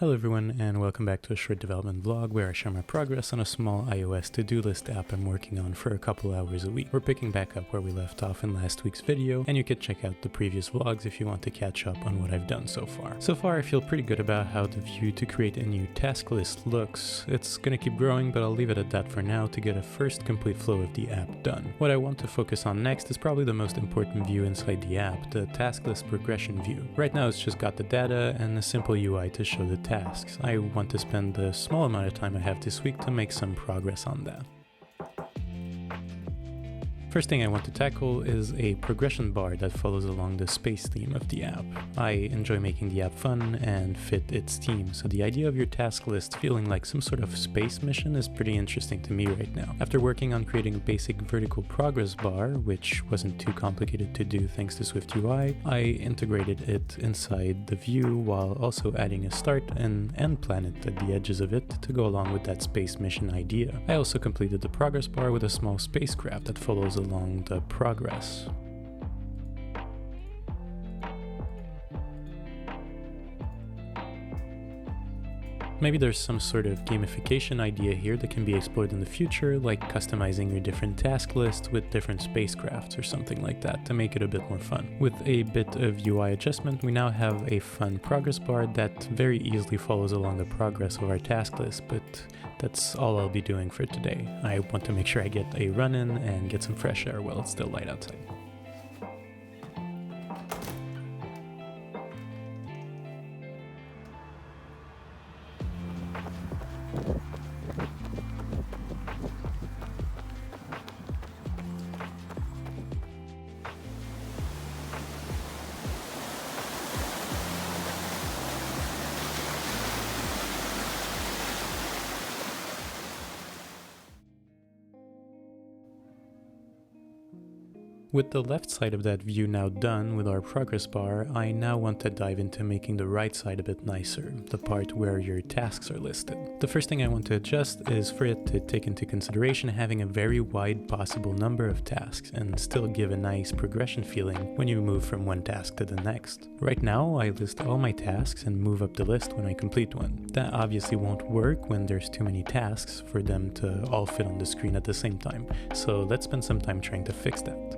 Hello everyone, and welcome back to a short development vlog where I share my progress on a small iOS to-do list app I'm working on for a couple hours a week. We're picking back up where we left off in last week's video, and you could check out the previous vlogs if you want to catch up on what I've done so far. So far I feel pretty good about how the view to create a new task list looks. It's gonna keep growing, but I'll leave it at that for now to get a first complete flow of the app done. What I want to focus on next is probably the most important view inside the app, the task list progression view. Right now it's just got the data and a simple UI to show the tasks. I want to spend the small amount of time I have this week to make some progress on that. First thing I want to tackle is a progression bar that follows along the space theme of the app. I enjoy making the app fun and fit its theme, so the idea of your task list feeling like some sort of space mission is pretty interesting to me right now. After working on creating a basic vertical progress bar, which wasn't too complicated to do thanks to SwiftUI, I integrated it inside the view while also adding a start and end planet at the edges of it to go along with that space mission idea. I also completed the progress bar with a small spacecraft that follows along the progress. Maybe there's some sort of gamification idea here that can be explored in the future, like customizing your different task lists with different spacecrafts or something like that to make it a bit more fun. With a bit of UI adjustment, we now have a fun progress bar that very easily follows along the progress of our task list, but that's all I'll be doing for today. I want to make sure I get a run in and get some fresh air while it's still light outside. With the left side of that view now done with our progress bar, I now want to dive into making the right side a bit nicer, the part where your tasks are listed. The first thing I want to adjust is for it to take into consideration having a very wide possible number of tasks and still give a nice progression feeling when you move from one task to the next. Right now I list all my tasks and move up the list when I complete one. That obviously won't work when there's too many tasks for them to all fit on the screen at the same time, so let's spend some time trying to fix that.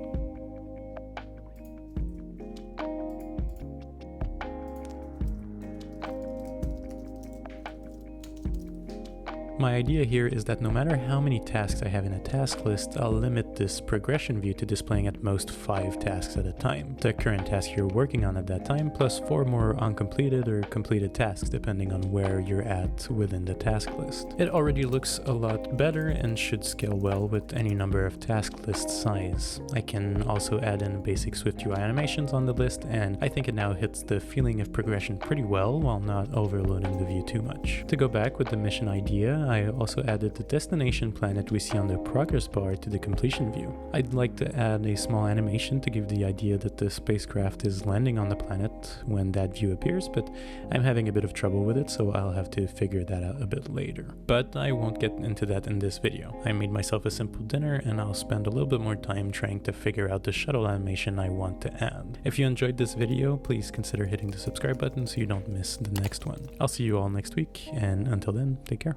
My idea here is that no matter how many tasks I have in a task list, I'll limit this progression view to displaying at most 5 tasks at a time. The current task you're working on at that time, plus 4 more uncompleted or completed tasks depending on where you're at within the task list. It already looks a lot better and should scale well with any number of task list size. I can also add in basic SwiftUI animations on the list, and I think it now hits the feeling of progression pretty well while not overloading the view too much. To go back with the mission idea, I also added the destination planet we see on the progress bar to the completion view. I'd like to add a small animation to give the idea that the spacecraft is landing on the planet when that view appears, but I'm having a bit of trouble with it, so I'll have to figure that out a bit later. But I won't get into that in this video. I made myself a simple dinner and I'll spend a little bit more time trying to figure out the shuttle animation I want to add. If you enjoyed this video, please consider hitting the subscribe button so you don't miss the next one. I'll see you all next week, and until then, take care.